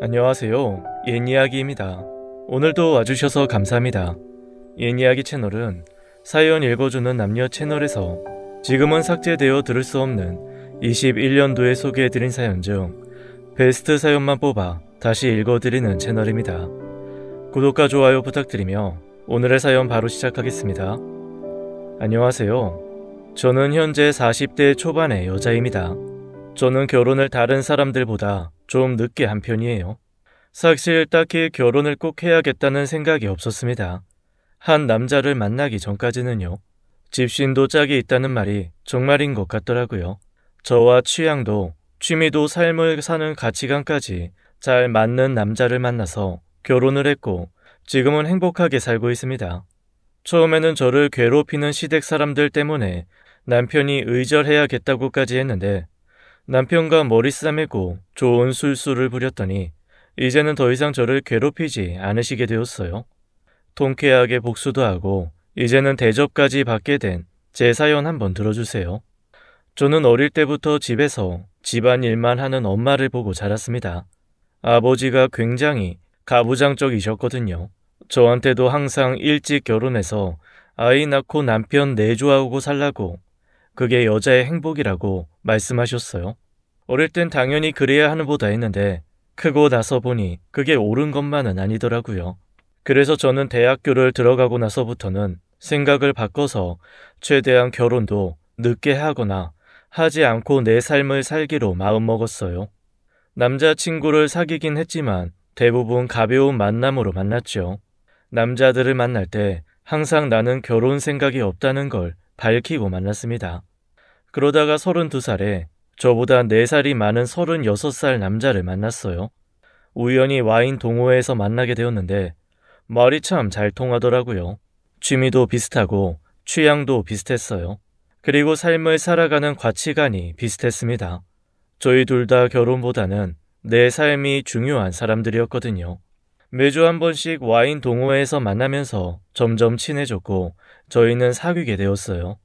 안녕하세요. 옛이야기입니다. 오늘도 와주셔서 감사합니다. 옛이야기 채널은 사연 읽어주는 남녀 채널에서 지금은 삭제되어 들을 수 없는 21년도에 소개해드린 사연 중 베스트 사연만 뽑아 다시 읽어드리는 채널입니다. 구독과 좋아요 부탁드리며 오늘의 사연 바로 시작하겠습니다. 안녕하세요. 저는 현재 40대 초반의 여자입니다. 저는 결혼을 다른 사람들보다 좀 늦게 한 편이에요. 사실 딱히 결혼을 꼭 해야겠다는 생각이 없었습니다. 한 남자를 만나기 전까지는요. 집신도 짝이 있다는 말이 정말인 것 같더라고요. 저와 취향도 취미도 삶을 사는 가치관까지 잘 맞는 남자를 만나서 결혼을 했고 지금은 행복하게 살고 있습니다. 처음에는 저를 괴롭히는 시댁 사람들 때문에 남편이 의절해야겠다고까지 했는데 남편과 머리 싸매고 좋은 술수를 부렸더니 이제는 더 이상 저를 괴롭히지 않으시게 되었어요. 통쾌하게 복수도 하고 이제는 대접까지 받게 된 제 사연 한번 들어주세요. 저는 어릴 때부터 집에서 집안일만 하는 엄마를 보고 자랐습니다. 아버지가 굉장히 가부장적이셨거든요. 저한테도 항상 일찍 결혼해서 아이 낳고 남편 내조하고 살라고 그게 여자의 행복이라고 말씀하셨어요. 어릴 땐 당연히 그래야 하는 보다 했는데 크고 나서 보니 그게 옳은 것만은 아니더라고요. 그래서 저는 대학교를 들어가고 나서부터는 생각을 바꿔서 최대한 결혼도 늦게 하거나 하지 않고 내 삶을 살기로 마음먹었어요. 남자친구를 사귀긴 했지만 대부분 가벼운 만남으로 만났죠. 남자들을 만날 때 항상 나는 결혼 생각이 없다는 걸 밝히고 만났습니다. 그러다가 32살에 저보다 4살이 많은 36살 남자를 만났어요. 우연히 와인 동호회에서 만나게 되었는데 말이 참 잘 통하더라고요. 취미도 비슷하고 취향도 비슷했어요. 그리고 삶을 살아가는 가치관이 비슷했습니다. 저희 둘 다 결혼보다는 내 삶이 중요한 사람들이었거든요. 매주 한 번씩 와인 동호회에서 만나면서 점점 친해졌고 저희는 사귀게 되었어요.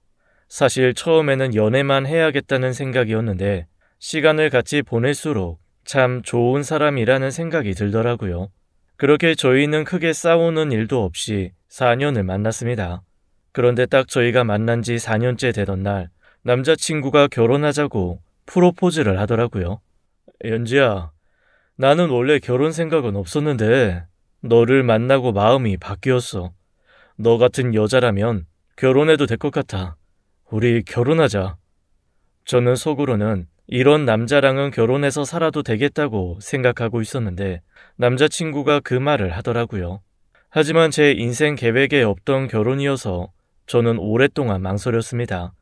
사실 처음에는 연애만 해야겠다는 생각이었는데 시간을 같이 보낼수록 참 좋은 사람이라는 생각이 들더라고요. 그렇게 저희는 크게 싸우는 일도 없이 4년을 만났습니다. 그런데 딱 저희가 만난 지 4년째 되던 날 남자친구가 결혼하자고 프로포즈를 하더라고요. 연지야, 나는 원래 결혼 생각은 없었는데 너를 만나고 마음이 바뀌었어. 너 같은 여자라면 결혼해도 될 것 같아. 우리 결혼하자. 저는 속으로는 이런 남자랑은 결혼해서 살아도 되겠다고 생각하고 있었는데 남자친구가 그 말을 하더라고요. 하지만 제 인생 계획에 없던 결혼이어서 저는 오랫동안 망설였습니다.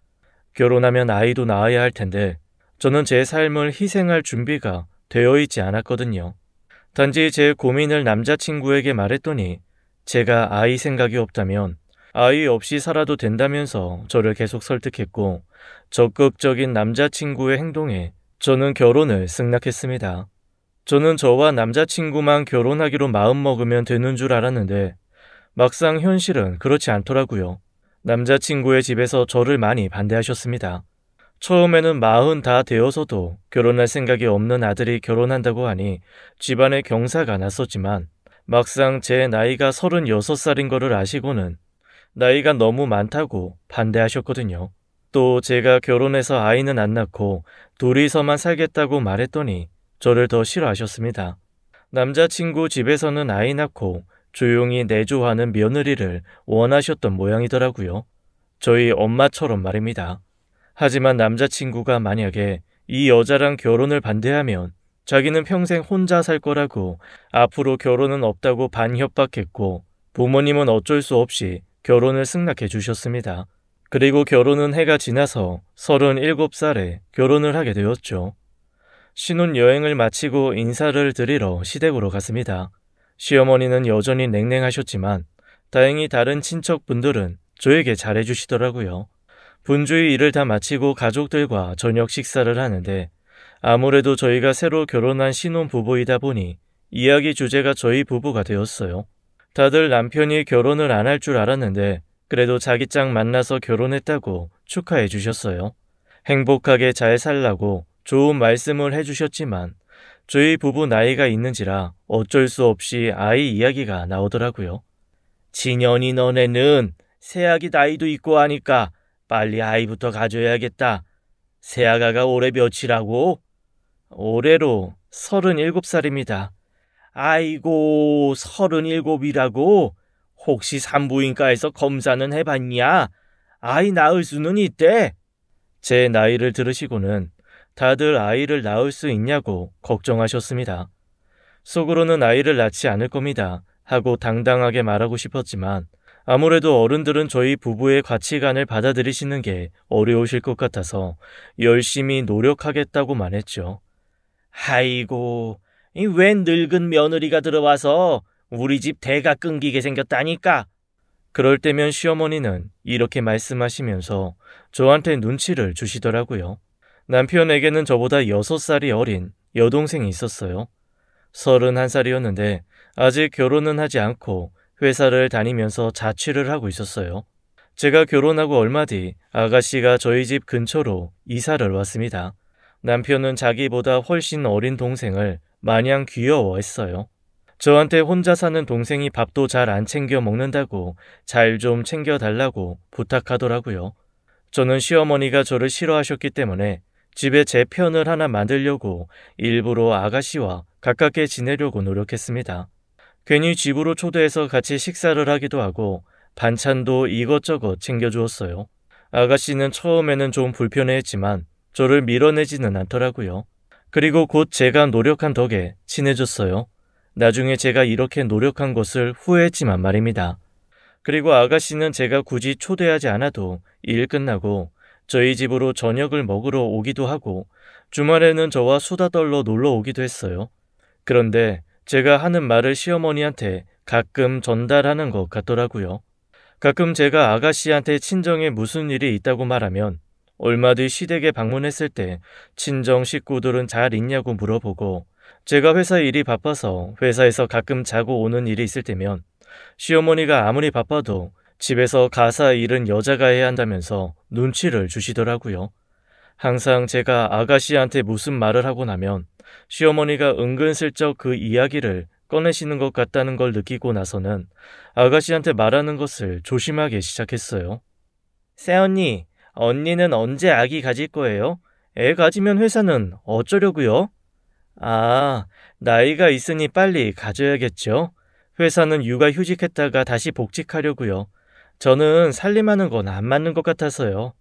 결혼하면 아이도 낳아야 할 텐데 저는 제 삶을 희생할 준비가 되어 있지 않았거든요. 단지 제 고민을 남자친구에게 말했더니 제가 아이 생각이 없다면 아이 없이 살아도 된다면서 저를 계속 설득했고 적극적인 남자친구의 행동에 저는 결혼을 승낙했습니다. 저는 저와 남자친구만 결혼하기로 마음먹으면 되는 줄 알았는데 막상 현실은 그렇지 않더라고요. 남자친구의 집에서 저를 많이 반대하셨습니다. 처음에는 40 다 되어서도 결혼할 생각이 없는 아들이 결혼한다고 하니 집안에 경사가 났었지만 막상 제 나이가 36살인 거를 아시고는 나이가 너무 많다고 반대하셨거든요. 또 제가 결혼해서 아이는 안 낳고 둘이서만 살겠다고 말했더니 저를 더 싫어하셨습니다. 남자친구 집에서는 아이 낳고 조용히 내조하는 며느리를 원하셨던 모양이더라고요. 저희 엄마처럼 말입니다. 하지만 남자친구가 만약에 이 여자랑 결혼을 반대하면 자기는 평생 혼자 살 거라고 앞으로 결혼은 없다고 반협박했고 부모님은 어쩔 수 없이 결혼을 승낙해 주셨습니다. 그리고 결혼은 해가 지나서 37살에 결혼을 하게 되었죠. 신혼여행을 마치고 인사를 드리러 시댁으로 갔습니다. 시어머니는 여전히 냉랭하셨지만 다행히 다른 친척분들은 저에게 잘해주시더라고요. 분주히 일을 다 마치고 가족들과 저녁 식사를 하는데 아무래도 저희가 새로 결혼한 신혼부부이다 보니 이야기 주제가 저희 부부가 되었어요. 다들 남편이 결혼을 안 할 줄 알았는데 그래도 자기 짝 만나서 결혼했다고 축하해 주셨어요. 행복하게 잘 살라고 좋은 말씀을 해주셨지만 저희 부부 나이가 있는지라 어쩔 수 없이 아이 이야기가 나오더라고요. 진현이 너네는 새아기 나이도 있고 하니까 빨리 아이부터 가져야겠다. 새아가가 올해 몇이라고? 올해로 37살입니다. 아이고, 37이라고? 혹시 산부인과에서 검사는 해봤냐? 아이 낳을 수는 있대. 제 나이를 들으시고는 다들 아이를 낳을 수 있냐고 걱정하셨습니다. 속으로는 아이를 낳지 않을 겁니다 하고 당당하게 말하고 싶었지만 아무래도 어른들은 저희 부부의 가치관을 받아들이시는 게 어려우실 것 같아서 열심히 노력하겠다고만 했죠. 아이고, 웬 늙은 며느리가 들어와서 우리 집 대가 끊기게 생겼다니까. 그럴 때면 시어머니는 이렇게 말씀하시면서 저한테 눈치를 주시더라고요. 남편에게는 저보다 6살이 어린 여동생이 있었어요. 31살이었는데 아직 결혼은 하지 않고 회사를 다니면서 자취를 하고 있었어요. 제가 결혼하고 얼마 뒤 아가씨가 저희 집 근처로 이사를 왔습니다. 남편은 자기보다 훨씬 어린 동생을 마냥 귀여워했어요. 저한테 혼자 사는 동생이 밥도 잘 안 챙겨 먹는다고 잘 좀 챙겨달라고 부탁하더라고요. 저는 시어머니가 저를 싫어하셨기 때문에 집에 제 편을 하나 만들려고 일부러 아가씨와 가깝게 지내려고 노력했습니다. 괜히 집으로 초대해서 같이 식사를 하기도 하고 반찬도 이것저것 챙겨주었어요. 아가씨는 처음에는 좀 불편해했지만 저를 밀어내지는 않더라고요. 그리고 곧 제가 노력한 덕에 친해졌어요. 나중에 제가 이렇게 노력한 것을 후회했지만 말입니다. 그리고 아가씨는 제가 굳이 초대하지 않아도 일 끝나고 저희 집으로 저녁을 먹으러 오기도 하고 주말에는 저와 수다 떨러 놀러 오기도 했어요. 그런데 제가 하는 말을 시어머니한테 가끔 전달하는 것 같더라고요. 가끔 제가 아가씨한테 친정에 무슨 일이 있다고 말하면 얼마 뒤 시댁에 방문했을 때 친정 식구들은 잘 있냐고 물어보고 제가 회사 일이 바빠서 회사에서 가끔 자고 오는 일이 있을 때면 시어머니가 아무리 바빠도 집에서 가사 일은 여자가 해야 한다면서 눈치를 주시더라고요. 항상 제가 아가씨한테 무슨 말을 하고 나면 시어머니가 은근슬쩍 그 이야기를 꺼내시는 것 같다는 걸 느끼고 나서는 아가씨한테 말하는 것을 조심하기 시작했어요. 새언니, 언니는 언제 아기 가질 거예요? 애 가지면 회사는 어쩌려고요? 아, 나이가 있으니 빨리 가져야겠죠. 회사는 육아휴직했다가 다시 복직하려고요. 저는 살림하는 건 안 맞는 것 같아서요.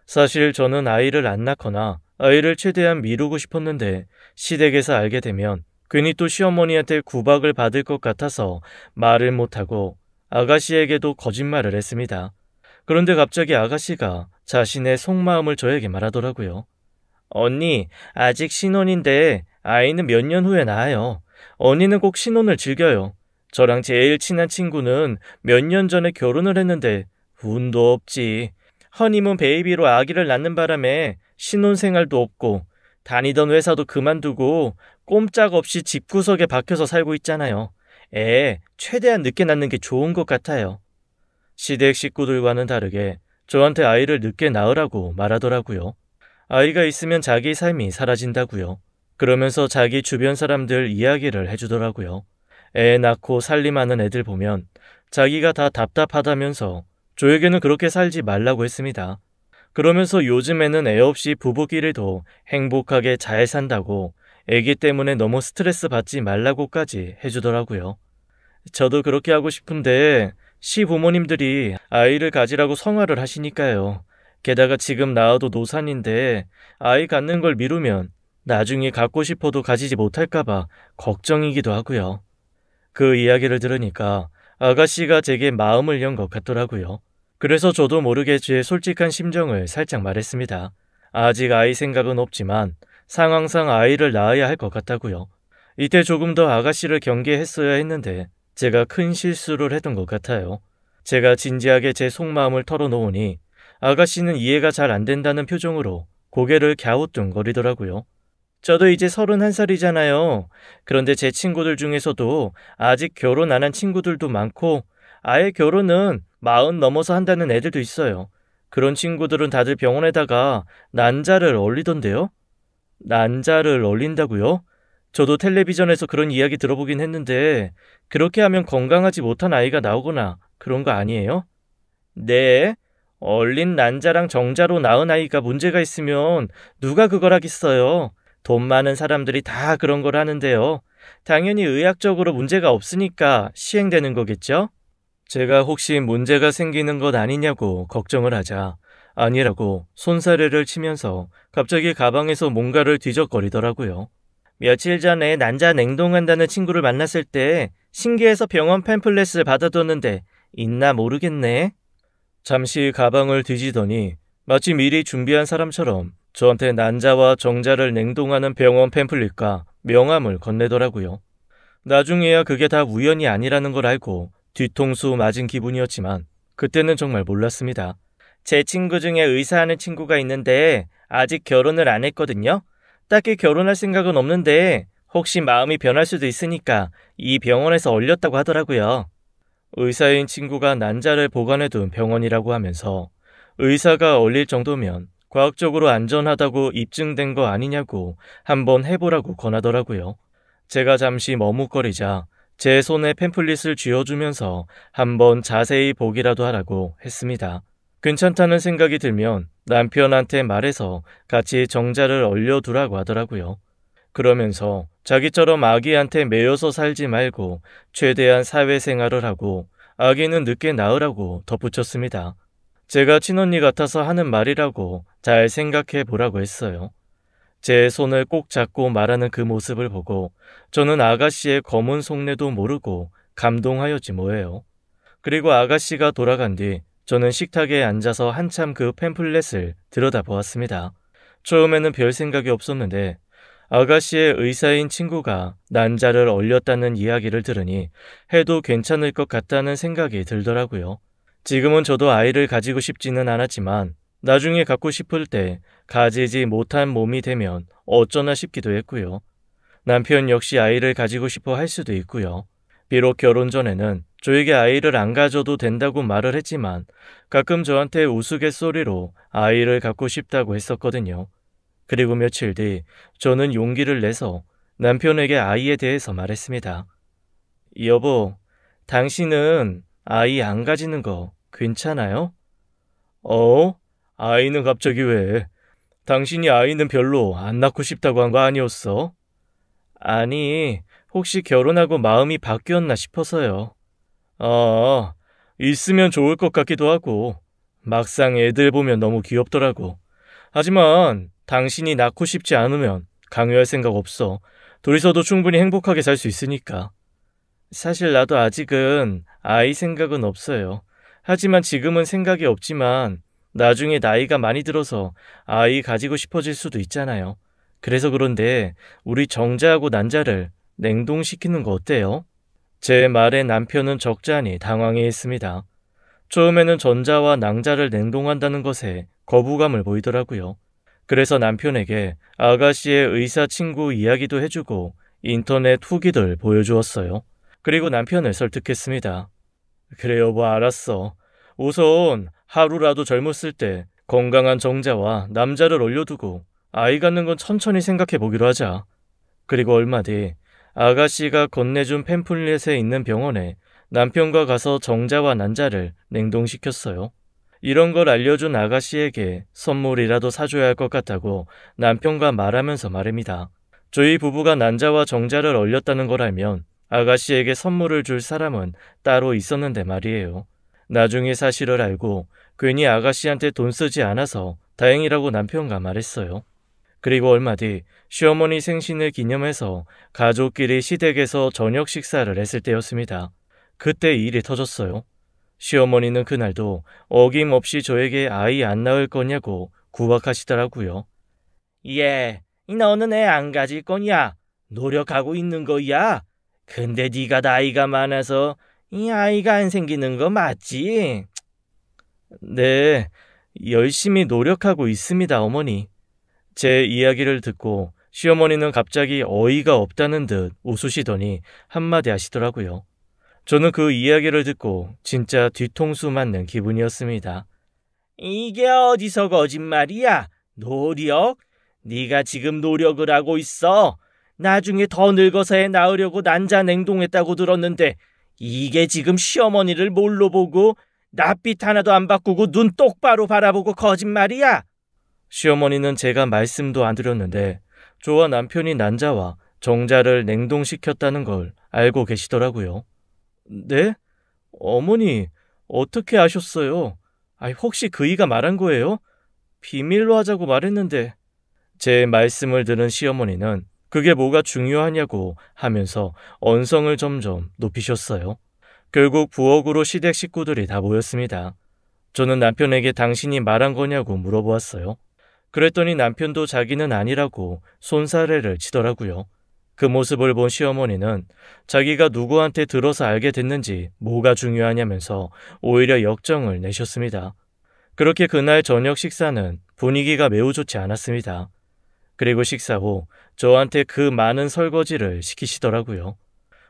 사실 저는 아이를 안 낳거나 아이를 최대한 미루고 싶었는데 시댁에서 알게 되면 괜히 또 시어머니한테 구박을 받을 것 같아서 말을 못하고 아가씨에게도 거짓말을 했습니다. 그런데 갑자기 아가씨가 자신의 속마음을 저에게 말하더라고요. 언니, 아직 신혼인데 아이는 몇 년 후에 낳아요. 언니는 꼭 신혼을 즐겨요. 저랑 제일 친한 친구는 몇 년 전에 결혼을 했는데 운도 없지. 허니문 베이비로 아기를 낳는 바람에 신혼생활도 없고 다니던 회사도 그만두고 꼼짝없이 집구석에 박혀서 살고 있잖아요. 최대한 늦게 낳는 게 좋은 것 같아요. 시댁 식구들과는 다르게 저한테 아이를 늦게 낳으라고 말하더라고요. 아이가 있으면 자기 삶이 사라진다고요. 그러면서 자기 주변 사람들 이야기를 해주더라고요. 애 낳고 살림하는 애들 보면 자기가 다 답답하다면서 저에게는 그렇게 살지 말라고 했습니다. 그러면서 요즘에는 애 없이 부부끼리도 행복하게 잘 산다고 애기 때문에 너무 스트레스 받지 말라고까지 해주더라고요. 저도 그렇게 하고 싶은데 시부모님들이 아이를 가지라고 성화를 하시니까요. 게다가 지금 낳아도 노산인데 아이 갖는 걸 미루면 나중에 갖고 싶어도 가지지 못할까봐 걱정이기도 하고요. 그 이야기를 들으니까 아가씨가 제게 마음을 연 것 같더라고요. 그래서 저도 모르게 제 솔직한 심정을 살짝 말했습니다. 아직 아이 생각은 없지만 상황상 아이를 낳아야 할 것 같다고요. 이때 조금 더 아가씨를 경계했어야 했는데 제가 큰 실수를 했던 것 같아요. 제가 진지하게 제 속마음을 털어놓으니 아가씨는 이해가 잘 안 된다는 표정으로 고개를 갸우뚱거리더라고요. 저도 이제 31살이잖아요. 그런데 제 친구들 중에서도 아직 결혼 안 한 친구들도 많고 아예 결혼은 40 넘어서 한다는 애들도 있어요. 그런 친구들은 다들 병원에다가 난자를 얼리던데요? 난자를 얼린다고요? 저도 텔레비전에서 그런 이야기 들어보긴 했는데 그렇게 하면 건강하지 못한 아이가 나오거나 그런 거 아니에요? 네. 얼린 난자랑 정자로 낳은 아이가 문제가 있으면 누가 그걸 하겠어요. 돈 많은 사람들이 다 그런 걸 하는데요. 당연히 의학적으로 문제가 없으니까 시행되는 거겠죠? 제가 혹시 문제가 생기는 것 아니냐고 걱정을 하자 아니라고 손사래를 치면서 갑자기 가방에서 뭔가를 뒤적거리더라고요. 며칠 전에 난자 냉동한다는 친구를 만났을 때 신기해서 병원 팸플렛을 받아뒀는데 있나 모르겠네. 잠시 가방을 뒤지더니 마치 미리 준비한 사람처럼 저한테 난자와 정자를 냉동하는 병원 팸플릿과 명함을 건네더라고요. 나중에야 그게 다 우연이 아니라는 걸 알고 뒤통수 맞은 기분이었지만 그때는 정말 몰랐습니다. 제 친구 중에 의사하는 친구가 있는데 아직 결혼을 안 했거든요. 딱히 결혼할 생각은 없는데 혹시 마음이 변할 수도 있으니까 이 병원에서 얼렸다고 하더라고요. 의사인 친구가 난자를 보관해둔 병원이라고 하면서 의사가 얼릴 정도면 과학적으로 안전하다고 입증된 거 아니냐고 한번 해보라고 권하더라고요. 제가 잠시 머뭇거리자 제 손에 팸플릿을 쥐어주면서 한번 자세히 보기라도 하라고 했습니다. 괜찮다는 생각이 들면 남편한테 말해서 같이 정자를 얼려두라고 하더라고요. 그러면서 자기처럼 아기한테 매여서 살지 말고 최대한 사회생활을 하고 아기는 늦게 낳으라고 덧붙였습니다. 제가 친언니 같아서 하는 말이라고 잘 생각해 보라고 했어요. 제 손을 꼭 잡고 말하는 그 모습을 보고 저는 아가씨의 검은 속내도 모르고 감동하였지 뭐예요. 그리고 아가씨가 돌아간 뒤 저는 식탁에 앉아서 한참 그 팸플렛을 들여다보았습니다. 처음에는 별 생각이 없었는데 아가씨의 의사인 친구가 난자를 얼렸다는 이야기를 들으니 해도 괜찮을 것 같다는 생각이 들더라고요. 지금은 저도 아이를 가지고 싶지는 않았지만 나중에 갖고 싶을 때 가지지 못한 몸이 되면 어쩌나 싶기도 했고요. 남편 역시 아이를 가지고 싶어 할 수도 있고요. 비록 결혼 전에는 저에게 아이를 안 가져도 된다고 말을 했지만 가끔 저한테 우스갯소리로 아이를 갖고 싶다고 했었거든요. 그리고 며칠 뒤 저는 용기를 내서 남편에게 아이에 대해서 말했습니다. 여보, 당신은 아이 안 가지는 거 괜찮아요? 아이는 갑자기 왜? 당신이 아이는 별로 안 낳고 싶다고 한 거 아니었어? 아니, 혹시 결혼하고 마음이 바뀌었나 싶어서요. 있으면 좋을 것 같기도 하고 막상 애들 보면 너무 귀엽더라고. 하지만 당신이 낳고 싶지 않으면 강요할 생각 없어. 둘이서도 충분히 행복하게 살 수 있으니까. 사실 나도 아직은 아이 생각은 없어요. 하지만 지금은 생각이 없지만 나중에 나이가 많이 들어서 아이 가지고 싶어질 수도 있잖아요. 그래서 그런데 우리 정자하고 난자를 냉동시키는 거 어때요? 제 말에 남편은 적잖이 당황해 했습니다. 처음에는 전자와 낭자를 냉동한다는 것에 거부감을 보이더라고요. 그래서 남편에게 아가씨의 의사 친구 이야기도 해주고 인터넷 후기들 보여주었어요. 그리고 남편을 설득했습니다. 그래 여보 알았어. 우선 하루라도 젊었을 때 건강한 정자와 남자를 얼려두고 아이 갖는 건 천천히 생각해 보기로 하자. 그리고 얼마 뒤 아가씨가 건네준 팸플렛에 있는 병원에 남편과 가서 정자와 난자를 냉동시켰어요. 이런 걸 알려준 아가씨에게 선물이라도 사줘야 할 것 같다고 남편과 말하면서 말입니다. 저희 부부가 난자와 정자를 얼렸다는 걸 알면 아가씨에게 선물을 줄 사람은 따로 있었는데 말이에요. 나중에 사실을 알고 괜히 아가씨한테 돈 쓰지 않아서 다행이라고 남편과 말했어요. 그리고 얼마 뒤 시어머니 생신을 기념해서 가족끼리 시댁에서 저녁 식사를 했을 때였습니다. 그때 일이 터졌어요. 시어머니는 그날도 어김없이 저에게 아이 안 낳을 거냐고 구박하시더라고요. 예, 너는 애 안 가질 거냐? 노력하고 있는 거야? 근데 네가 나이가 많아서 이 아이가 안 생기는 거 맞지? 네, 열심히 노력하고 있습니다, 어머니. 제 이야기를 듣고 시어머니는 갑자기 어이가 없다는 듯 웃으시더니 한마디 하시더라고요. 저는 그 이야기를 듣고 진짜 뒤통수 맞는 기분이었습니다. 이게 어디서 거짓말이야? 노력? 네가 지금 노력을 하고 있어. 나중에 더 늙어서 애 낳으려고 난자 냉동했다고 들었는데 이게 지금 시어머니를 뭘로 보고 낯빛 하나도 안 바꾸고 눈 똑바로 바라보고 거짓말이야? 시어머니는 제가 말씀도 안 드렸는데 저와 남편이 난자와 정자를 냉동시켰다는 걸 알고 계시더라고요. 네? 어머니, 어떻게 아셨어요? 혹시 그이가 말한 거예요? 비밀로 하자고 말했는데. 제 말씀을 들은 시어머니는 그게 뭐가 중요하냐고 하면서 언성을 점점 높이셨어요. 결국 부엌으로 시댁 식구들이 다 모였습니다. 저는 남편에게 당신이 말한 거냐고 물어보았어요. 그랬더니 남편도 자기는 아니라고 손사래를 치더라고요. 그 모습을 본 시어머니는 자기가 누구한테 들어서 알게 됐는지 뭐가 중요하냐면서 오히려 역정을 내셨습니다. 그렇게 그날 저녁 식사는 분위기가 매우 좋지 않았습니다. 그리고 식사 후 저한테 그 많은 설거지를 시키시더라고요.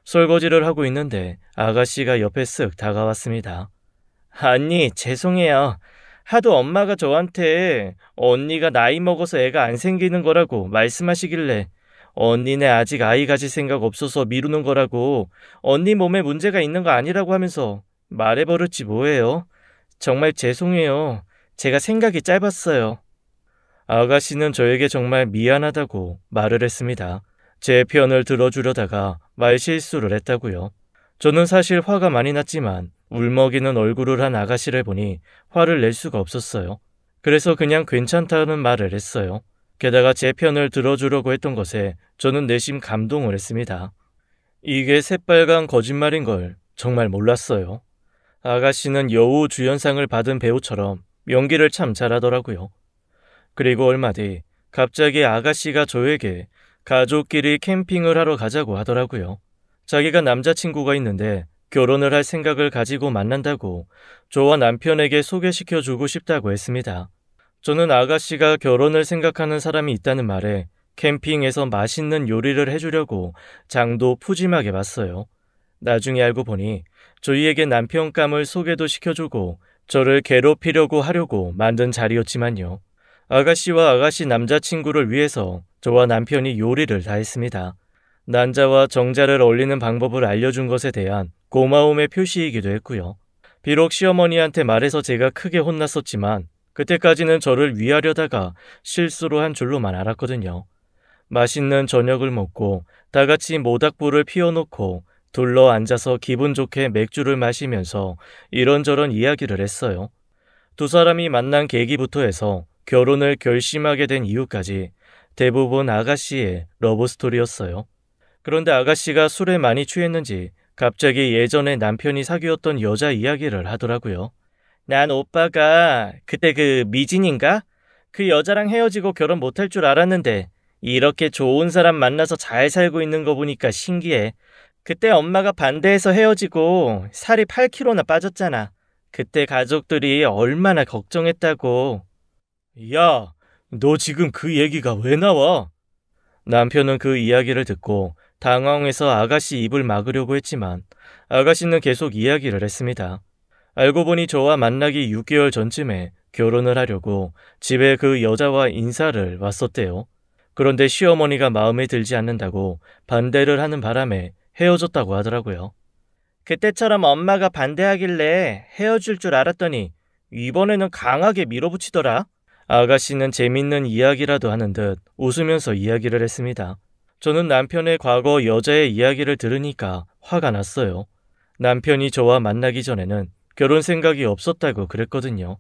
설거지를 하고 있는데 아가씨가 옆에 쓱 다가왔습니다. 언니, 죄송해요. 하도 엄마가 저한테 언니가 나이 먹어서 애가 안 생기는 거라고 말씀하시길래 언니네 아직 아이 가질 생각 없어서 미루는 거라고 언니 몸에 문제가 있는 거 아니라고 하면서 말해버렸지 뭐예요. 정말 죄송해요. 제가 생각이 짧았어요. 아가씨는 저에게 정말 미안하다고 말을 했습니다. 제 편을 들어주려다가 말실수를 했다고요. 저는 사실 화가 많이 났지만 울먹이는 얼굴을 한 아가씨를 보니 화를 낼 수가 없었어요. 그래서 그냥 괜찮다는 말을 했어요. 게다가 제 편을 들어주려고 했던 것에 저는 내심 감동을 했습니다. 이게 새빨간 거짓말인 걸 정말 몰랐어요. 아가씨는 여우 주연상을 받은 배우처럼 연기를 참 잘하더라고요. 그리고 얼마 뒤 갑자기 아가씨가 저에게 가족끼리 캠핑을 하러 가자고 하더라고요. 자기가 남자친구가 있는데 결혼을 할 생각을 가지고 만난다고 저와 남편에게 소개시켜주고 싶다고 했습니다. 저는 아가씨가 결혼을 생각하는 사람이 있다는 말에 캠핑에서 맛있는 요리를 해주려고 장도 푸짐하게 봤어요. 나중에 알고 보니 저희에게 남편감을 소개도 시켜주고 저를 괴롭히려고 하려고 만든 자리였지만요. 아가씨와 아가씨 남자친구를 위해서 저와 남편이 요리를 다 했습니다. 난자와 정자를 얼리는 방법을 알려준 것에 대한 고마움의 표시이기도 했고요. 비록 시어머니한테 말해서 제가 크게 혼났었지만 그때까지는 저를 위하려다가 실수로 한 줄로만 알았거든요. 맛있는 저녁을 먹고 다 같이 모닥불을 피워놓고 둘러 앉아서 기분 좋게 맥주를 마시면서 이런저런 이야기를 했어요. 두 사람이 만난 계기부터 해서 결혼을 결심하게 된 이유까지 대부분 아가씨의 러브스토리였어요. 그런데 아가씨가 술에 많이 취했는지 갑자기 예전에 남편이 사귀었던 여자 이야기를 하더라고요. 난 오빠가 그때 그 미진인가? 그 여자랑 헤어지고 결혼 못할 줄 알았는데 이렇게 좋은 사람 만나서 잘 살고 있는 거 보니까 신기해. 그때 엄마가 반대해서 헤어지고 살이 8kg나 빠졌잖아. 그때 가족들이 얼마나 걱정했다고. 야, 너 지금 그 얘기가 왜 나와? 남편은 그 이야기를 듣고 당황해서 아가씨 입을 막으려고 했지만 아가씨는 계속 이야기를 했습니다. 알고 보니 저와 만나기 6개월 전쯤에 결혼을 하려고 집에 그 여자와 인사를 왔었대요. 그런데 시어머니가 마음에 들지 않는다고 반대를 하는 바람에 헤어졌다고 하더라고요. 그때처럼 엄마가 반대하길래 헤어질 줄 알았더니 이번에는 강하게 밀어붙이더라. 아가씨는 재밌는 이야기라도 하는 듯 웃으면서 이야기를 했습니다. 저는 남편의 과거 여자의 이야기를 들으니까 화가 났어요. 남편이 저와 만나기 전에는 결혼 생각이 없었다고 그랬거든요.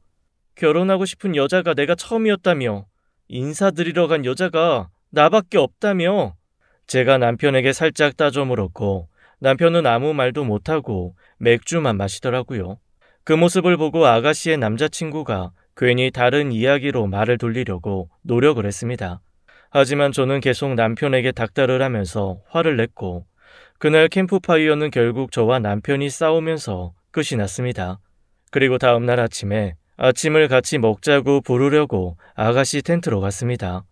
결혼하고 싶은 여자가 내가 처음이었다며, 인사드리러 간 여자가 나밖에 없다며. 제가 남편에게 살짝 따져 물었고 남편은 아무 말도 못하고 맥주만 마시더라고요. 그 모습을 보고 아가씨의 남자친구가 괜히 다른 이야기로 말을 돌리려고 노력을 했습니다. 하지만 저는 계속 남편에게 닥달을 하면서 화를 냈고 그날 캠프파이어는 결국 저와 남편이 싸우면서 끝이 났습니다. 그리고 다음날 아침에 아침을 같이 먹자고 부르려고 아가씨 텐트로 갔습니다.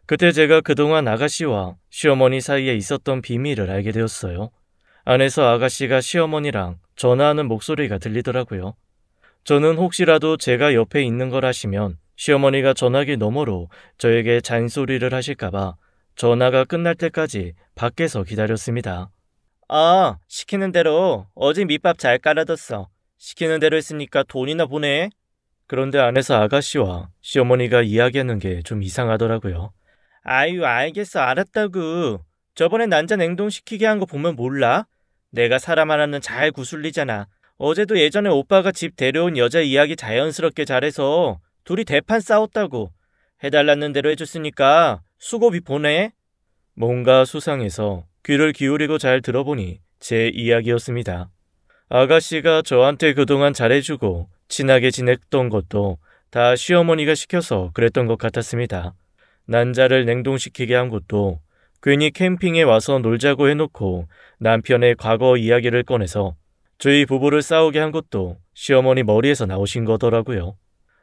그때 제가 그동안 아가씨와 시어머니 사이에 있었던 비밀을 알게 되었어요. 안에서 아가씨가 시어머니랑 전화하는 목소리가 들리더라고요. 저는 혹시라도 제가 옆에 있는 걸 아시면 시어머니가 전화기 너머로 저에게 잔소리를 하실까봐 전화가 끝날 때까지 밖에서 기다렸습니다. 시키는 대로 어제 밑밥 잘 깔아뒀어. 시키는 대로 했으니까 돈이나 보내. 그런데 안에서 아가씨와 시어머니가 이야기하는 게 좀 이상하더라고요. 아유, 알겠어. 알았다고. 저번에 난자 냉동시키게 한 거 보면 몰라? 내가 사람 하나는 잘 구슬리잖아. 어제도 예전에 오빠가 집 데려온 여자 이야기 자연스럽게 잘해서 둘이 대판 싸웠다고. 해달라는 대로 해줬으니까 수고비 보내. 뭔가 수상해서 귀를 기울이고 잘 들어보니 제 이야기였습니다. 아가씨가 저한테 그동안 잘해주고 친하게 지냈던 것도 다 시어머니가 시켜서 그랬던 것 같았습니다. 난자를 냉동시키게 한 것도 괜히 캠핑에 와서 놀자고 해놓고 남편의 과거 이야기를 꺼내서 저희 부부를 싸우게 한 것도 시어머니 머리에서 나오신 거더라고요.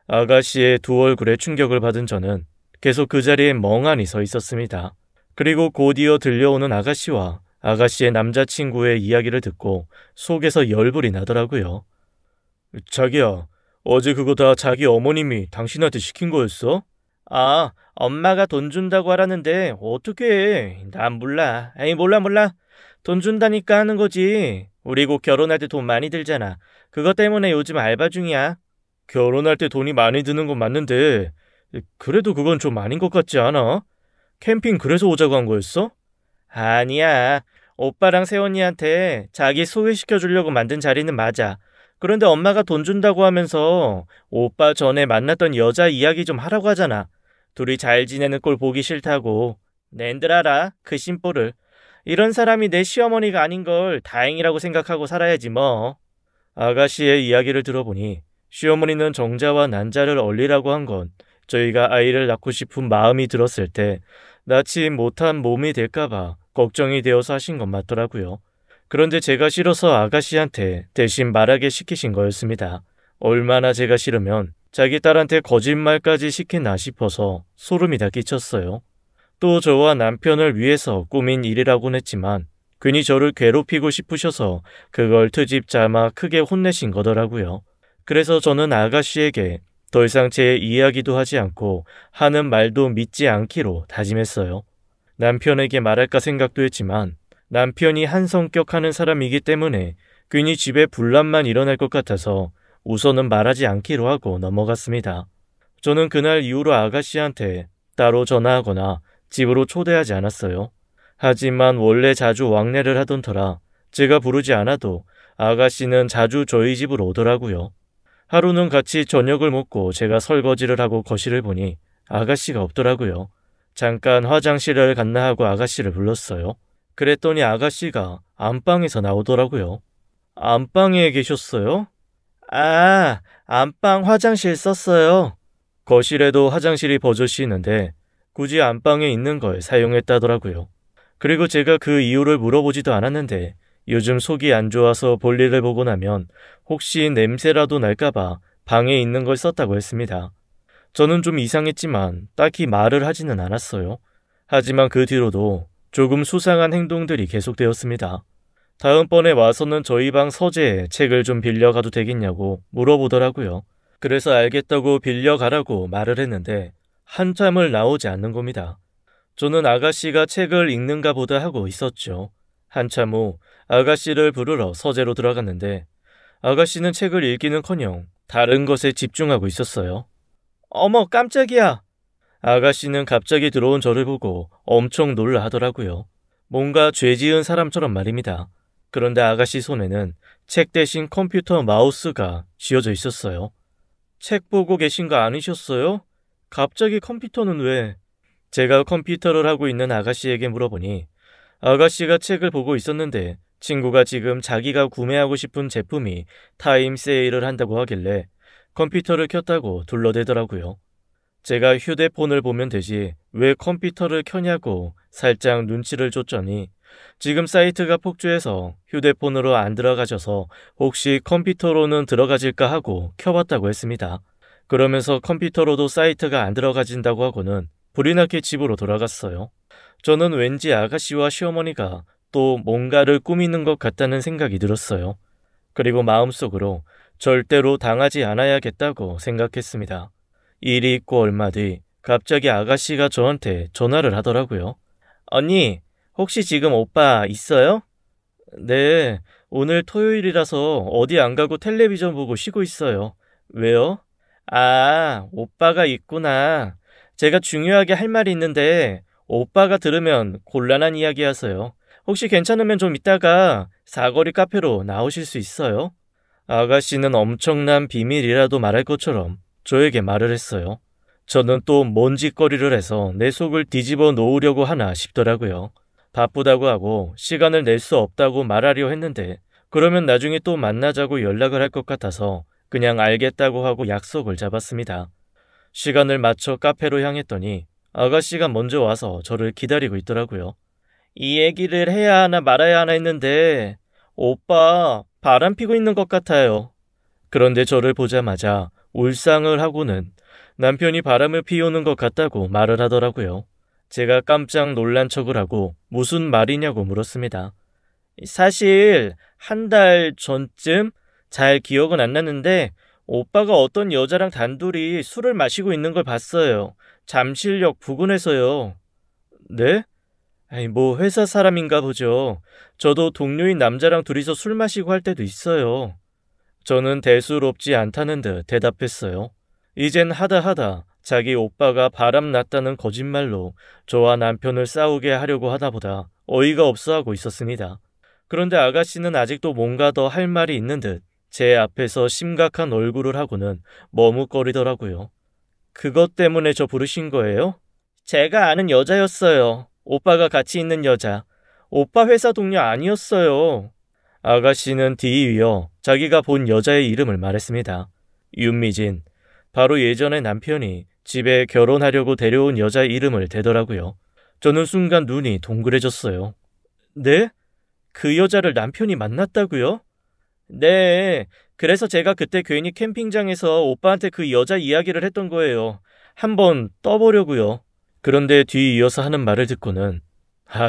아가씨의 두 얼굴에 충격을 받은 저는 계속 그 자리에 멍하니 서 있었습니다. 그리고 곧이어 들려오는 아가씨와 아가씨의 남자친구의 이야기를 듣고 속에서 열불이 나더라고요. 자기야, 어제 그거 다 자기 어머님이 당신한테 시킨 거였어? 엄마가 돈 준다고 하라는데 어떡해. 난 몰라. 몰라. 돈 준다니까 하는 거지. 우리 곧 결혼할 때 돈 많이 들잖아. 그것 때문에 요즘 알바 중이야. 결혼할 때 돈이 많이 드는 건 맞는데 그래도 그건 좀 아닌 것 같지 않아? 캠핑 그래서 오자고 한 거였어? 아니야. 오빠랑 새언니한테 자기 소개시켜주려고 만든 자리는 맞아. 그런데 엄마가 돈 준다고 하면서 오빠 전에 만났던 여자 이야기 좀 하라고 하잖아. 둘이 잘 지내는 꼴 보기 싫다고. 낸들 알아. 그 심보를. 이런 사람이 내 시어머니가 아닌 걸 다행이라고 생각하고 살아야지 뭐. 아가씨의 이야기를 들어보니 시어머니는 정자와 난자를 얼리라고 한 건 저희가 아이를 낳고 싶은 마음이 들었을 때 낳지 못한 몸이 될까봐 걱정이 되어서 하신 건 맞더라고요. 그런데 제가 싫어서 아가씨한테 대신 말하게 시키신 거였습니다. 얼마나 제가 싫으면 자기 딸한테 거짓말까지 시켰나 싶어서 소름이 다 끼쳤어요. 또 저와 남편을 위해서 꾸민 일이라고는 했지만 괜히 저를 괴롭히고 싶으셔서 그걸 트집 잡아 크게 혼내신 거더라고요. 그래서 저는 아가씨에게 더 이상 제 이야기도 하지 않고 하는 말도 믿지 않기로 다짐했어요. 남편에게 말할까 생각도 했지만 남편이 한 성격 하는 사람이기 때문에 괜히 집에 분란만 일어날 것 같아서 우선은 말하지 않기로 하고 넘어갔습니다. 저는 그날 이후로 아가씨한테 따로 전화하거나 집으로 초대하지 않았어요. 하지만 원래 자주 왕래를 하던 터라 제가 부르지 않아도 아가씨는 자주 저희 집으로 오더라고요. 하루는 같이 저녁을 먹고 제가 설거지를 하고 거실을 보니 아가씨가 없더라고요. 잠깐 화장실을 갔나 하고 아가씨를 불렀어요. 그랬더니 아가씨가 안방에서 나오더라고요. 안방에 계셨어요? 안방 화장실 썼어요. 거실에도 화장실이 버젓이 있는데 굳이 안방에 있는 걸 사용했다더라고요. 그리고 제가 그 이유를 물어보지도 않았는데 요즘 속이 안 좋아서 볼일을 보고 나면 혹시 냄새라도 날까봐 방에 있는 걸 썼다고 했습니다. 저는 좀 이상했지만 딱히 말을 하지는 않았어요. 하지만 그 뒤로도 조금 수상한 행동들이 계속되었습니다. 다음번에 와서는 저희 방 서재에 책을 좀 빌려가도 되겠냐고 물어보더라고요. 그래서 알겠다고 빌려가라고 말을 했는데 한참을 나오지 않는 겁니다. 저는 아가씨가 책을 읽는가 보다 하고 있었죠. 한참 후 아가씨를 부르러 서재로 들어갔는데 아가씨는 책을 읽기는커녕 다른 것에 집중하고 있었어요. 어머, 깜짝이야. 아가씨는 갑자기 들어온 저를 보고 엄청 놀라 하더라고요. 뭔가 죄 지은 사람처럼 말입니다. 그런데 아가씨 손에는 책 대신 컴퓨터 마우스가 쥐어져 있었어요. 책 보고 계신 거 아니셨어요? 갑자기 컴퓨터는 왜? 제가 컴퓨터를 하고 있는 아가씨에게 물어보니 아가씨가 책을 보고 있었는데 친구가 지금 자기가 구매하고 싶은 제품이 타임 세일을 한다고 하길래 컴퓨터를 켰다고 둘러대더라고요. 제가 휴대폰을 보면 되지 왜 컴퓨터를 켜냐고 살짝 눈치를 줬더니 지금 사이트가 폭주해서 휴대폰으로 안 들어가져서 혹시 컴퓨터로는 들어가질까 하고 켜봤다고 했습니다. 그러면서 컴퓨터로도 사이트가 안 들어가진다고 하고는 불이 나게 집으로 돌아갔어요. 저는 왠지 아가씨와 시어머니가 또 뭔가를 꾸미는 것 같다는 생각이 들었어요. 그리고 마음속으로 절대로 당하지 않아야겠다고 생각했습니다. 일이 있고 얼마 뒤 갑자기 아가씨가 저한테 전화를 하더라고요. 언니, 혹시 지금 오빠 있어요? 네, 오늘 토요일이라서 어디 안 가고 텔레비전 보고 쉬고 있어요. 왜요? 아, 오빠가 있구나. 제가 중요하게 할 말이 있는데 오빠가 들으면 곤란한 이야기라서요. 혹시 괜찮으면 좀 이따가 사거리 카페로 나오실 수 있어요? 아가씨는 엄청난 비밀이라도 말할 것처럼 저에게 말을 했어요. 저는 또 뭔 짓거리를 해서 내 속을 뒤집어 놓으려고 하나 싶더라고요. 바쁘다고 하고 시간을 낼 수 없다고 말하려 했는데 그러면 나중에 또 만나자고 연락을 할 것 같아서 그냥 알겠다고 하고 약속을 잡았습니다. 시간을 맞춰 카페로 향했더니 아가씨가 먼저 와서 저를 기다리고 있더라고요. 이 얘기를 해야 하나 말아야 하나 했는데 오빠 바람 피고 있는 것 같아요. 그런데 저를 보자마자 울상을 하고는 남편이 바람을 피우는 것 같다고 말을 하더라고요. 제가 깜짝 놀란 척을 하고 무슨 말이냐고 물었습니다. 사실 한 달 전쯤 잘 기억은 안 나는데 오빠가 어떤 여자랑 단둘이 술을 마시고 있는 걸 봤어요. 잠실역 부근에서요. 네? 아니, 뭐 회사 사람인가 보죠. 저도 동료인 남자랑 둘이서 술 마시고 할 때도 있어요. 저는 대수롭지 않다는 듯 대답했어요. 이젠 하다 자기 오빠가 바람 났다는 거짓말로 저와 남편을 싸우게 하려고 하다보다 어이가 없어 하고 있었습니다. 그런데 아가씨는 아직도 뭔가 더 할 말이 있는 듯 제 앞에서 심각한 얼굴을 하고는 머뭇거리더라고요. 그것 때문에 저 부르신 거예요? 제가 아는 여자였어요. 오빠가 같이 있는 여자. 오빠 회사 동료 아니었어요. 아가씨는 뒤이어 자기가 본 여자의 이름을 말했습니다. 윤미진. 바로 예전에 남편이 집에 결혼하려고 데려온 여자의 이름을 대더라고요. 저는 순간 눈이 동그래졌어요. 네? 그 여자를 남편이 만났다고요? 네. 그래서 제가 그때 괜히 캠핑장에서 오빠한테 그 여자 이야기를 했던 거예요. 한번 떠보려고요. 그런데 뒤이어서 하는 말을 듣고는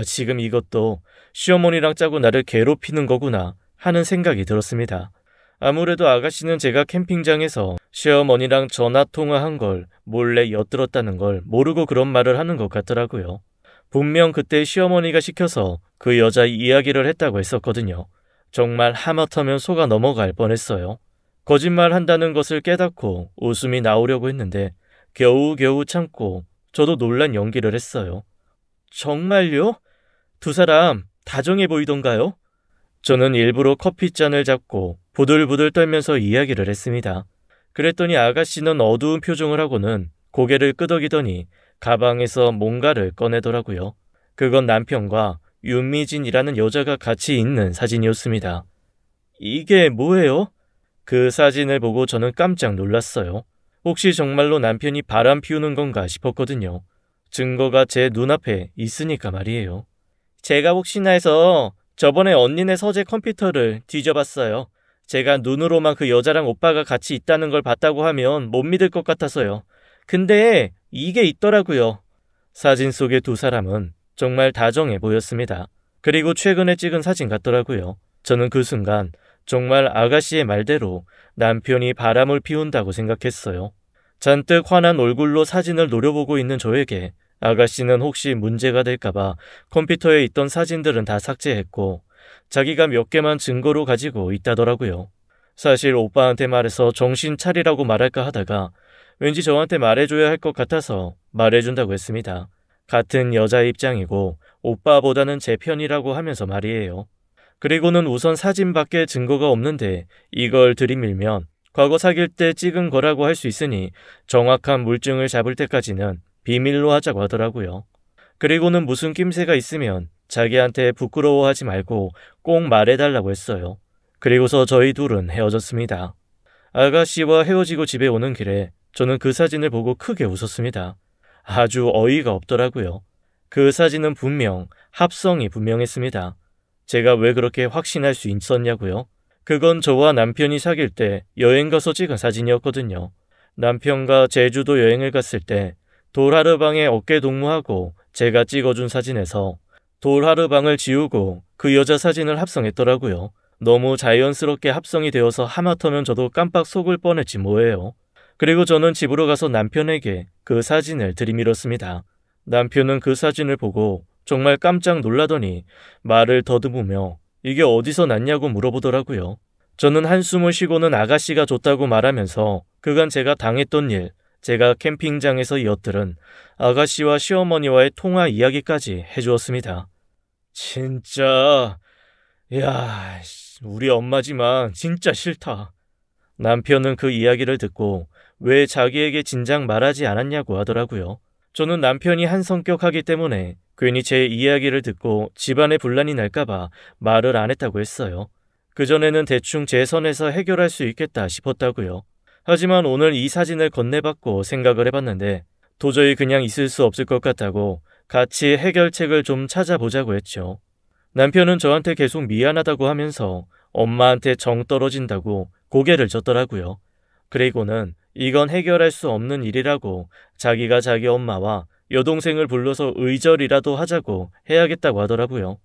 지금 이것도 시어머니랑 짜고 나를 괴롭히는 거구나 하는 생각이 들었습니다. 아무래도 아가씨는 제가 캠핑장에서 시어머니랑 전화 통화한 걸 몰래 엿들었다는 걸 모르고 그런 말을 하는 것 같더라고요. 분명 그때 시어머니가 시켜서 그 여자 이야기를 했다고 했었거든요. 정말 하마터면 속아 넘어갈 뻔했어요. 거짓말 한다는 것을 깨닫고 웃음이 나오려고 했는데 겨우겨우 참고 저도 놀란 연기를 했어요. 정말요? 두 사람 다정해 보이던가요? 저는 일부러 커피잔을 잡고 부들부들 떨면서 이야기를 했습니다. 그랬더니 아가씨는 어두운 표정을 하고는 고개를 끄덕이더니 가방에서 뭔가를 꺼내더라고요. 그건 남편과 윤미진이라는 여자가 같이 있는 사진이었습니다. 이게 뭐예요? 그 사진을 보고 저는 깜짝 놀랐어요. 혹시 정말로 남편이 바람 피우는 건가 싶었거든요. 증거가 제 눈앞에 있으니까 말이에요. 제가 혹시나 해서 저번에 언니네 서재 컴퓨터를 뒤져봤어요. 제가 눈으로만 그 여자랑 오빠가 같이 있다는 걸 봤다고 하면 못 믿을 것 같아서요. 근데 이게 있더라고요. 사진 속의 두 사람은 정말 다정해 보였습니다. 그리고 최근에 찍은 사진 같더라고요. 저는 그 순간 정말 아가씨의 말대로 남편이 바람을 피운다고 생각했어요. 잔뜩 화난 얼굴로 사진을 노려보고 있는 저에게 아가씨는 혹시 문제가 될까봐 컴퓨터에 있던 사진들은 다 삭제했고 자기가 몇 개만 증거로 가지고 있다더라고요. 사실 오빠한테 말해서 정신 차리라고 말할까 하다가 왠지 저한테 말해줘야 할 것 같아서 말해준다고 했습니다. 같은 여자 입장이고 오빠보다는 제 편이라고 하면서 말이에요. 그리고는 우선 사진밖에 증거가 없는데 이걸 들이밀면 과거 사귈 때 찍은 거라고 할 수 있으니 정확한 물증을 잡을 때까지는 비밀로 하자고 하더라고요. 그리고는 무슨 낌새가 있으면 자기한테 부끄러워하지 말고 꼭 말해달라고 했어요. 그리고서 저희 둘은 헤어졌습니다. 아가씨와 헤어지고 집에 오는 길에 저는 그 사진을 보고 크게 웃었습니다. 아주 어이가 없더라고요. 그 사진은 분명 합성이 분명했습니다. 제가 왜 그렇게 확신할 수 있었냐고요? 그건 저와 남편이 사귈 때 여행 가서 찍은 사진이었거든요. 남편과 제주도 여행을 갔을 때 돌하르방에 어깨 동무하고 제가 찍어준 사진에서 돌하르방을 지우고 그 여자 사진을 합성했더라고요. 너무 자연스럽게 합성이 되어서 하마터면 저도 깜빡 속을 뻔했지 뭐예요. 그리고 저는 집으로 가서 남편에게 그 사진을 들이밀었습니다. 남편은 그 사진을 보고 정말 깜짝 놀라더니 말을 더듬으며 이게 어디서 났냐고 물어보더라고요. 저는 한숨을 쉬고는 아가씨가 줬다고 말하면서 그간 제가 당했던 일, 제가 캠핑장에서 엿들은 아가씨와 시어머니와의 통화 이야기까지 해주었습니다. 진짜, 야, 우리 엄마지만 진짜 싫다. 남편은 그 이야기를 듣고 왜 자기에게 진작 말하지 않았냐고 하더라고요. 저는 남편이 한성격하기 때문에 괜히 제 이야기를 듣고 집안에 분란이 날까봐 말을 안 했다고 했어요. 그전에는 대충 제 선에서 해결할 수 있겠다 싶었다고요. 하지만 오늘 이 사진을 건네받고 생각을 해봤는데 도저히 그냥 있을 수 없을 것 같다고 같이 해결책을 좀 찾아보자고 했죠. 남편은 저한테 계속 미안하다고 하면서 엄마한테 정 떨어진다고 고개를 젓더라고요. 그리고는 이건 해결할 수 없는 일이라고 자기가 자기 엄마와 여동생을 불러서 의절이라도 하자고 해야겠다고 하더라고요.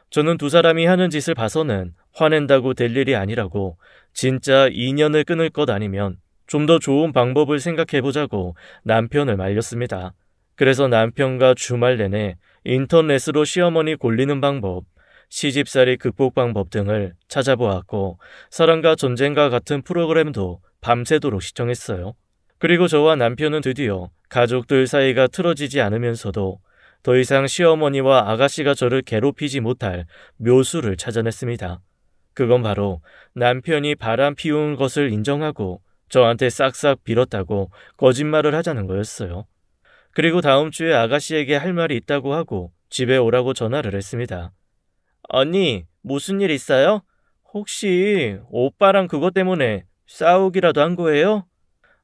저는 두 사람이 하는 짓을 봐서는 화낸다고 될 일이 아니라고 진짜 인연을 끊을 것 아니면 좀 더 좋은 방법을 생각해보자고 남편을 말렸습니다. 그래서 남편과 주말 내내 인터넷으로 시어머니 골리는 방법, 시집살이 극복 방법 등을 찾아보았고 사랑과 전쟁과 같은 프로그램도 밤새도록 시청했어요. 그리고 저와 남편은 드디어 가족들 사이가 틀어지지 않으면서도 더 이상 시어머니와 아가씨가 저를 괴롭히지 못할 묘수를 찾아냈습니다. 그건 바로 남편이 바람 피운 것을 인정하고 저한테 싹싹 빌었다고 거짓말을 하자는 거였어요. 그리고 다음 주에 아가씨에게 할 말이 있다고 하고 집에 오라고 전화를 했습니다. 언니, 무슨 일 있어요? 혹시 오빠랑 그것 때문에 싸우기라도 한 거예요?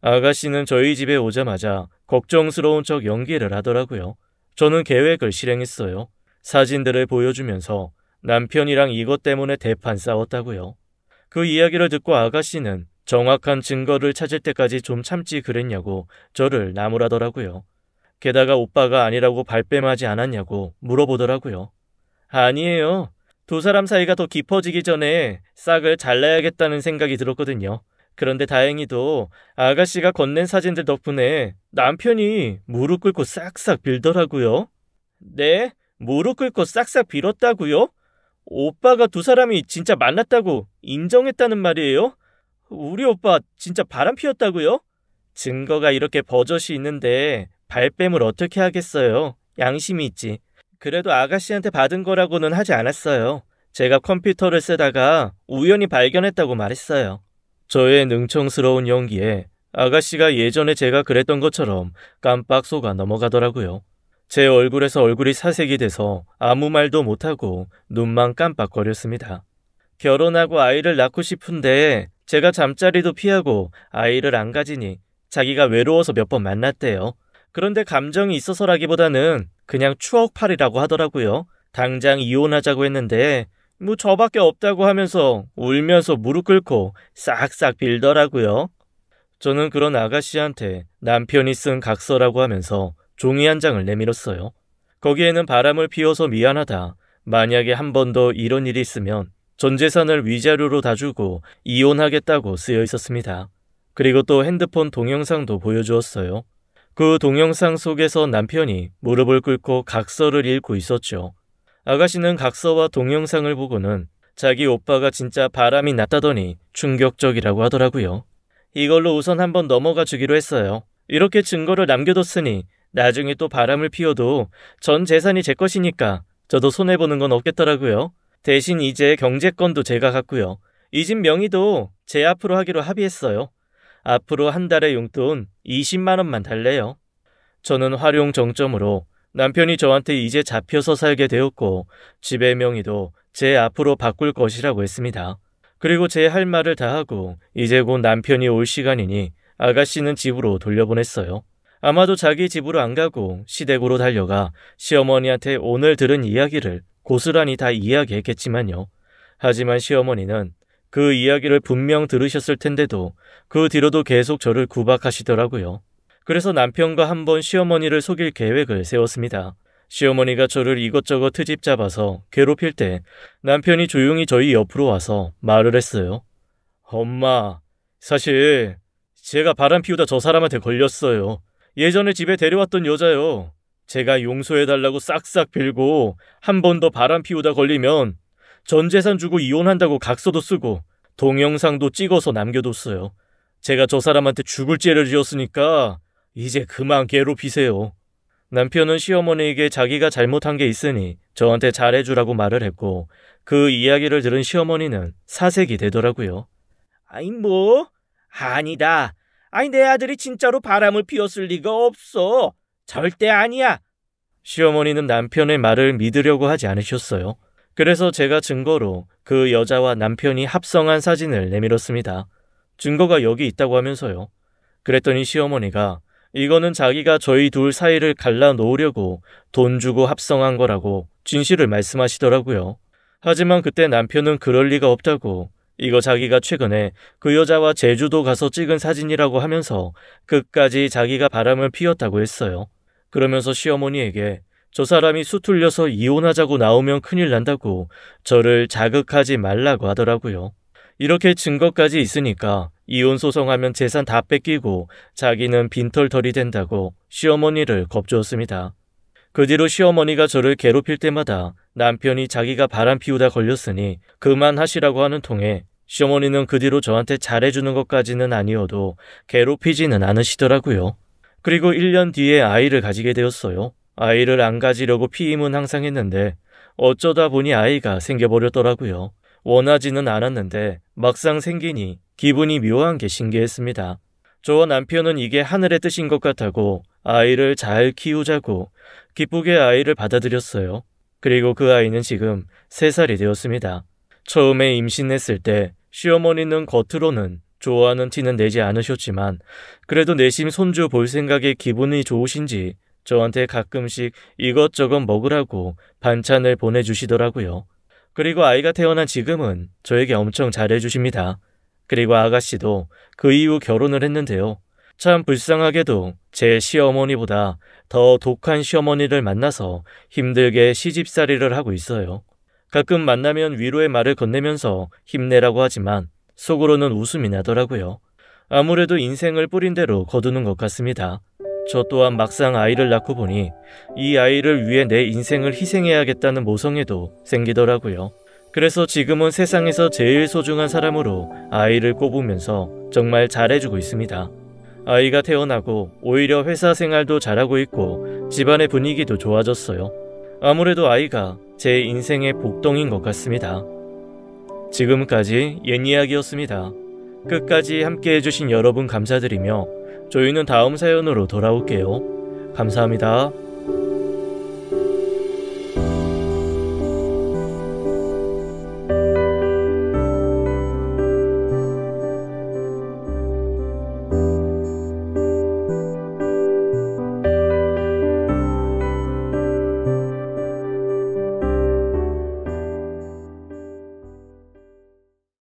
아가씨는 저희 집에 오자마자 걱정스러운 척 연기를 하더라고요. 저는 계획을 실행했어요. 사진들을 보여주면서 남편이랑 이것 때문에 대판 싸웠다고요. 그 이야기를 듣고 아가씨는 정확한 증거를 찾을 때까지 좀 참지 그랬냐고 저를 나무라더라고요. 게다가 오빠가 아니라고 발뺌하지 않았냐고 물어보더라고요. 아니에요. 두 사람 사이가 더 깊어지기 전에 싹을 잘라야겠다는 생각이 들었거든요. 그런데 다행히도 아가씨가 건넨 사진들 덕분에 남편이 무릎 꿇고 싹싹 빌더라고요. 네? 무릎 꿇고 싹싹 빌었다고요? 오빠가 두 사람이 진짜 만났다고 인정했다는 말이에요? 우리 오빠 진짜 바람 피웠다고요? 증거가 이렇게 버젓이 있는데 발뺌을 어떻게 하겠어요? 양심이 있지. 그래도 아가씨한테 받은 거라고는 하지 않았어요. 제가 컴퓨터를 쓰다가 우연히 발견했다고 말했어요. 저의 능청스러운 연기에 아가씨가 예전에 제가 그랬던 것처럼 깜빡 속아 넘어가더라고요. 제 얼굴에서 얼굴이 사색이 돼서 아무 말도 못하고 눈만 깜빡거렸습니다. 결혼하고 아이를 낳고 싶은데 제가 잠자리도 피하고 아이를 안 가지니 자기가 외로워서 몇 번 만났대요. 그런데 감정이 있어서라기보다는 그냥 추억팔이라고 하더라고요. 당장 이혼하자고 했는데 뭐 저밖에 없다고 하면서 울면서 무릎 꿇고 싹싹 빌더라고요. 저는 그런 아가씨한테 남편이 쓴 각서라고 하면서 종이 한 장을 내밀었어요. 거기에는 바람을 피워서 미안하다. 만약에 한 번 더 이런 일이 있으면 전 재산을 위자료로 다 주고 이혼하겠다고 쓰여 있었습니다. 그리고 또 핸드폰 동영상도 보여주었어요. 그 동영상 속에서 남편이 무릎을 꿇고 각서를 읽고 있었죠. 아가씨는 각서와 동영상을 보고는 자기 오빠가 진짜 바람이 났다더니 충격적이라고 하더라고요. 이걸로 우선 한번 넘어가 주기로 했어요. 이렇게 증거를 남겨뒀으니 나중에 또 바람을 피워도 전 재산이 제 것이니까 저도 손해보는 건 없겠더라고요. 대신 이제 경제권도 제가 갖고요. 이 집 명의도 제 앞으로 하기로 합의했어요. 앞으로 한 달에 용돈 20만 원만 달래요. 저는 활용 정점으로 남편이 저한테 이제 잡혀서 살게 되었고 집의 명의도 제 앞으로 바꿀 것이라고 했습니다. 그리고 제 할 말을 다 하고 이제 곧 남편이 올 시간이니 아가씨는 집으로 돌려보냈어요. 아마도 자기 집으로 안 가고 시댁으로 달려가 시어머니한테 오늘 들은 이야기를 고스란히 다 이야기했겠지만요. 하지만 시어머니는 그 이야기를 분명 들으셨을 텐데도 그 뒤로도 계속 저를 구박하시더라고요. 그래서 남편과 한번 시어머니를 속일 계획을 세웠습니다. 시어머니가 저를 이것저것 트집 잡아서 괴롭힐 때 남편이 조용히 저희 옆으로 와서 말을 했어요. 엄마, 사실 제가 바람 피우다 저 사람한테 걸렸어요. 예전에 집에 데려왔던 여자요. 제가 용서해달라고 싹싹 빌고 한 번 더 바람 피우다 걸리면 전 재산 주고 이혼한다고 각서도 쓰고 동영상도 찍어서 남겨뒀어요. 제가 저 사람한테 죽을 죄를 지었으니까 이제 그만 괴롭히세요. 남편은 시어머니에게 자기가 잘못한 게 있으니 저한테 잘해주라고 말을 했고 그 이야기를 들은 시어머니는 사색이 되더라고요. 아니 뭐? 아니다. 아니 내 아들이 진짜로 바람을 피웠을 리가 없어. 절대 아니야. 시어머니는 남편의 말을 믿으려고 하지 않으셨어요. 그래서 제가 증거로 그 여자와 남편이 합성한 사진을 내밀었습니다. 증거가 여기 있다고 하면서요. 그랬더니 시어머니가 이거는 자기가 저희 둘 사이를 갈라놓으려고 돈 주고 합성한 거라고 진실을 말씀하시더라고요. 하지만 그때 남편은 그럴 리가 없다고 이거 자기가 최근에 그 여자와 제주도 가서 찍은 사진이라고 하면서 끝까지 자기가 바람을 피웠다고 했어요. 그러면서 시어머니에게 저 사람이 수틀려서 이혼하자고 나오면 큰일 난다고 저를 자극하지 말라고 하더라고요. 이렇게 증거까지 있으니까 이혼 소송하면 재산 다 뺏기고 자기는 빈털털이 된다고 시어머니를 겁주었습니다. 그 뒤로 시어머니가 저를 괴롭힐 때마다 남편이 자기가 바람 피우다 걸렸으니 그만하시라고 하는 통에 시어머니는 그 뒤로 저한테 잘해주는 것까지는 아니어도 괴롭히지는 않으시더라고요. 그리고 1년 뒤에 아이를 가지게 되었어요. 아이를 안 가지려고 피임은 항상 했는데 어쩌다 보니 아이가 생겨버렸더라고요. 원하지는 않았는데 막상 생기니 기분이 묘한 게 신기했습니다. 저와 남편은 이게 하늘의 뜻인 것 같다고 아이를 잘 키우자고 기쁘게 아이를 받아들였어요. 그리고 그 아이는 지금 3살이 되었습니다. 처음에 임신했을 때 시어머니는 겉으로는 좋아하는 티는 내지 않으셨지만 그래도 내심 손주 볼 생각에 기분이 좋으신지 저한테 가끔씩 이것저것 먹으라고 반찬을 보내주시더라고요. 그리고 아이가 태어난 지금은 저에게 엄청 잘해주십니다. 그리고 아가씨도 그 이후 결혼을 했는데요. 참 불쌍하게도 제 시어머니보다 더 독한 시어머니를 만나서 힘들게 시집살이를 하고 있어요. 가끔 만나면 위로의 말을 건네면서 힘내라고 하지만 속으로는 웃음이 나더라고요. 아무래도 인생을 뿌린 대로 거두는 것 같습니다. 저 또한 막상 아이를 낳고 보니 이 아이를 위해 내 인생을 희생해야겠다는 모성애도 생기더라고요. 그래서 지금은 세상에서 제일 소중한 사람으로 아이를 꼽으면서 정말 잘해주고 있습니다. 아이가 태어나고 오히려 회사 생활도 잘하고 있고 집안의 분위기도 좋아졌어요. 아무래도 아이가 제 인생의 복덩인 것 같습니다. 지금까지 옛 이야기였습니다. 끝까지 함께 해주신 여러분 감사드리며 저희는 다음 사연으로 돌아올게요. 감사합니다.